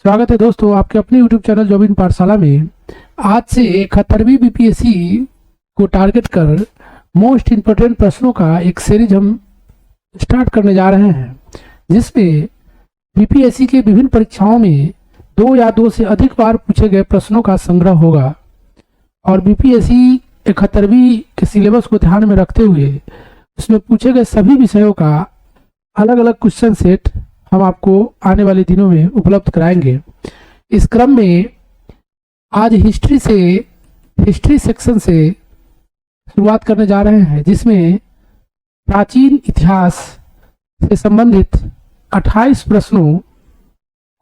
स्वागत है दोस्तों आपके अपने YouTube चैनल जॉब इन पाठशाला में। आज से 71वीं बीपीएससी को टारगेट कर मोस्ट इम्पोर्टेंट प्रश्नों का एक सीरीज हम स्टार्ट करने जा रहे हैं, जिसमें बीपीएससी के विभिन्न परीक्षाओं में 2 या 2 से अधिक बार पूछे गए प्रश्नों का संग्रह होगा और बीपीएससी 71वीं के सिलेबस को ध्यान में रखते हुए उसमें पूछे गए सभी विषयों का अलग अलग क्वेश्चन सेट हम आपको आने वाले दिनों में उपलब्ध कराएंगे। इस क्रम में आज हिस्ट्री सेक्शन से शुरुआत करने जा रहे हैं, जिसमें प्राचीन इतिहास से संबंधित 28 प्रश्नों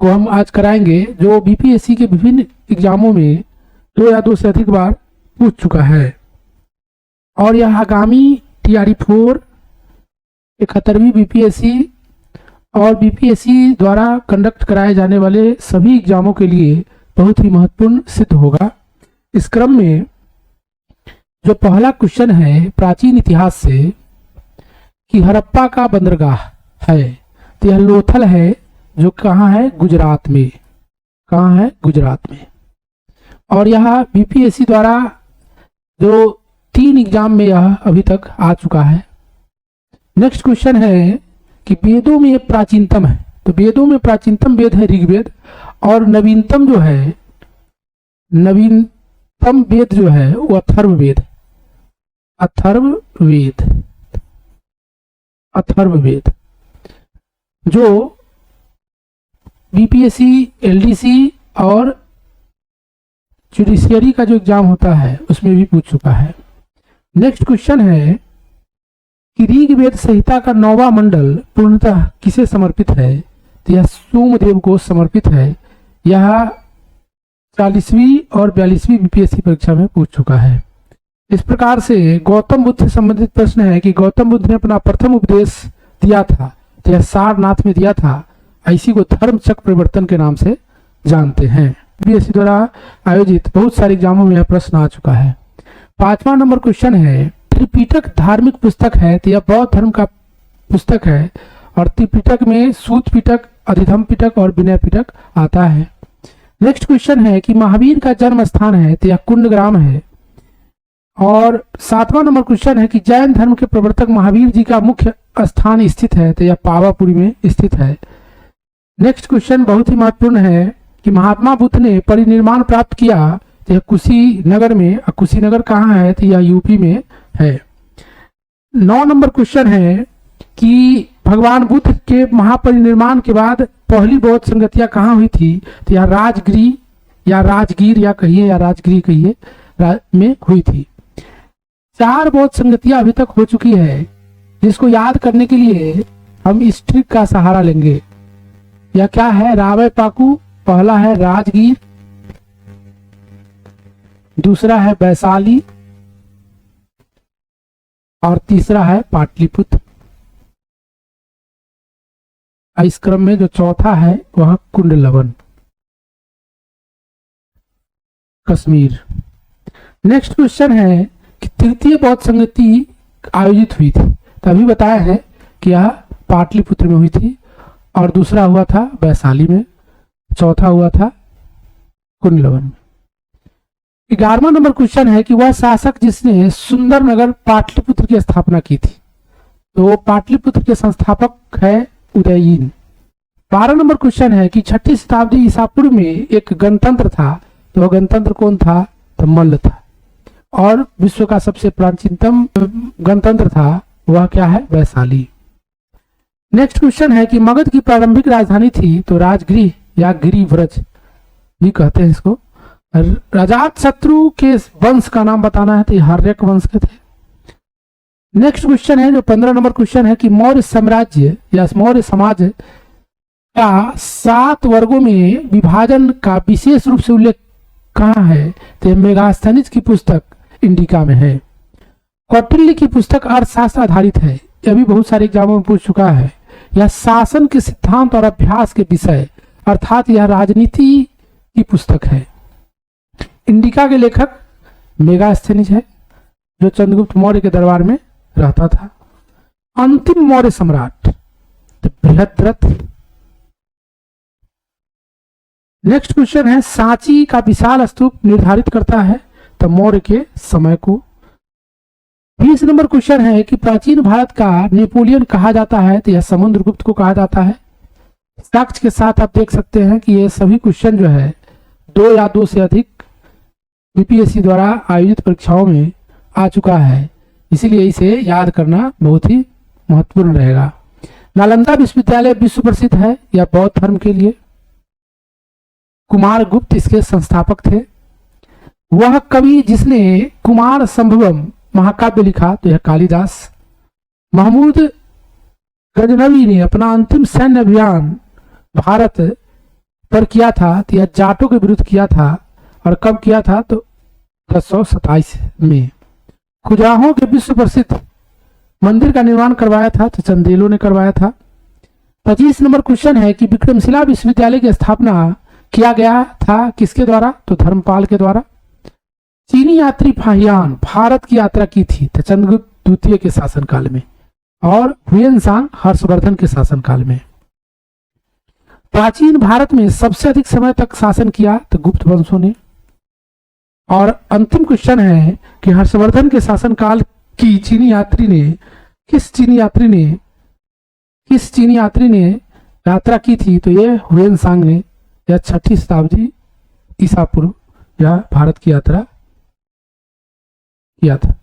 को हम आज कराएंगे, जो बीपीएससी के विभिन्न एग्जामों में 2 या 2 से अधिक बार पूछ चुका है और यह आगामी TRE 4 71वीं बीपीएससी और बीपीएससी द्वारा कंडक्ट कराए जाने वाले सभी एग्जामों के लिए बहुत ही महत्वपूर्ण सिद्ध होगा। इस क्रम में जो पहला क्वेश्चन है प्राचीन इतिहास से कि हड़प्पा का बंदरगाह है, तो यह लोथल है, जो कहाँ है? गुजरात में। कहाँ है? गुजरात में। और यह बीपीएससी द्वारा जो 3 एग्जाम में यह अभी तक आ चुका है। नेक्स्ट क्वेश्चन है कि वेदों में प्राचीनतम है, तो वेदों में प्राचीनतम वेद है ऋग्वेद और नवीनतम वेद जो है वो अथर्ववेद। अथर्ववेद जो बीपीएससी, एलडीसी और जुडिशियरी का जो एग्जाम होता है उसमें भी पूछ चुका है। नेक्स्ट क्वेश्चन है कि ऋग्वेद संहिता का 9वां मंडल पूर्णतः किसे समर्पित है? तो यह सोमदेव को समर्पित है। यह 40वीं और 42वीं बीपीएससी परीक्षा में पूछ चुका है। इस प्रकार से गौतम बुद्ध से संबंधित प्रश्न है कि गौतम बुद्ध ने अपना प्रथम उपदेश दिया था, तो यह सारनाथ में दिया था। इसी को धर्म चक्र परिवर्तन के नाम से जानते हैं। बीपीएससी द्वारा आयोजित बहुत सारे एग्जामों में यह प्रश्न आ चुका है। 5वां नंबर क्वेश्चन है त्रिपिटक धार्मिक पुस्तक है, तो यह बौद्ध धर्म का पुस्तक है और त्रिपिटक में सूत पिटक, अधिधम पिटक और विनय पिटक आता है। नेक्स्ट क्वेश्चन है कि महावीर का जन्म स्थान है, तो यह कुंडग्राम है। और 7वां नंबर क्वेश्चन है कि जैन धर्म के प्रवर्तक महावीर जी का मुख्य स्थान स्थित है, तो यह पावापुरी में स्थित है। नेक्स्ट क्वेश्चन बहुत ही महत्वपूर्ण है कि महात्मा बुद्ध ने परिनिर्वाण प्राप्त किया, तो यह कुशीनगर में। कुशीनगर कहाँ है? तो यह यूपी में है। 9 नंबर क्वेश्चन है कि भगवान बुद्ध के महापरिनिर्वाण के बाद पहली बौद्ध संगतियां कहाँ हुई थी? तो यह राजगीर में हुई थी। 4 बौद्ध संगतियां अभी तक हो चुकी है, जिसको याद करने के लिए हम इस ट्रिक का सहारा लेंगे। यह क्या है? रावयपाकू। पहला है राजगीर, दूसरा है वैशाली और तीसरा है पाटलिपुत्र। इस क्रम में जो चौथा है वह कुंडलवन, कश्मीर। नेक्स्ट क्वेश्चन है कि तृतीय बौद्ध संगति आयोजित हुई थी, तभी बताया है कि यह पाटलिपुत्र में हुई थी और दूसरा हुआ था वैशाली में, चौथा हुआ था कुंडलवन में। 11वां नंबर क्वेश्चन है कि वह शासक जिसने सुंदरनगर पाटलिपुत्र की स्थापना की थी, तो पाटलिपुत्र के संस्थापक है उदयीन। 12 नंबर क्वेश्चन है कि 6ठी शताब्दी ईसा पूर्व में एक गणतंत्र था, तो वह गणतंत्र कौन था? तो मल्ल था। और विश्व का सबसे प्राचीनतम गणतंत्र था वह क्या है? वैशाली। नेक्स्ट क्वेश्चन है कि मगध की प्रारंभिक राजधानी थी, तो राजगृह या गिरिव्रज भी कहते हैं इसको। राजात शत्रु के वंश का नाम बताना है, तो हर्यक वंश के थे। नेक्स्ट क्वेश्चन है जो 15 नंबर क्वेश्चन है कि मौर्य साम्राज्य या मौर्य समाज का 7 वर्गों में विभाजन का विशेष रूप से उल्लेख कहाँ है? तो मेगास्थनीज की पुस्तक इंडिका में है। कौटिल्य की पुस्तक अर्थशास्त्र आधारित है, यह भी बहुत सारे एग्जामों में पूछ चुका है। यह शासन के सिद्धांत और अभ्यास के विषय, अर्थात यह राजनीति की पुस्तक है। इंडिका के लेखक मेगास्थनीज है, जो चंद्रगुप्त मौर्य के दरबार में रहता था। अंतिम मौर्य सम्राट बृहद्रथ नेक्स्ट क्वेश्चन है, सांची का विशाल स्तूप निर्धारित करता है तो मौर्य के समय को। 20 नंबर क्वेश्चन है कि प्राचीन भारत का नेपोलियन कहा जाता है तो यह समुद्रगुप्त को कहा जाता है। साक्ष्य के साथ आप देख सकते हैं कि ये सभी क्वेश्चन जो है 2 या 2 से अधिक बीपीएससी द्वारा आयोजित परीक्षाओं में आ चुका है, इसीलिए इसे याद करना बहुत ही महत्वपूर्ण रहेगा। नालंदा विश्वविद्यालय विश्व प्रसिद्ध है यह बौद्ध धर्म के लिए। कुमार गुप्त इसके संस्थापक थे। वह कवि जिसने कुमार संभवम महाकाव्य लिखा तो यह कालिदास। महमूद गजनवी ने अपना अंतिम सैन्य अभियान भारत पर किया था तो यह जाटों के विरुद्ध किया था, और कब किया था तो 1027 में। खजुराहो के विश्व प्रसिद्ध मंदिर का निर्माण करवाया था तो चंदेलों ने करवाया था। 25 नंबर क्वेश्चन है कि विक्रमशिला विश्वविद्यालय की स्थापना किया गया था किसके द्वारा तो धर्मपाल के द्वारा। चीनी यात्री फाहियान भारत की यात्रा की थी तो चंद्रगुप्त द्वितीय के शासनकाल में, और हुएनसांग हर्षवर्धन के शासनकाल में। प्राचीन भारत में सबसे अधिक समय तक शासन किया तो गुप्त वंशों ने। और अंतिम क्वेश्चन है कि हर्षवर्धन के शासनकाल की किस चीनी यात्री ने यात्रा की थी तो ये हुएनसांग ने, या 6ठी शताब्दी ईसा पूर्व यह भारत की यात्रा किया था।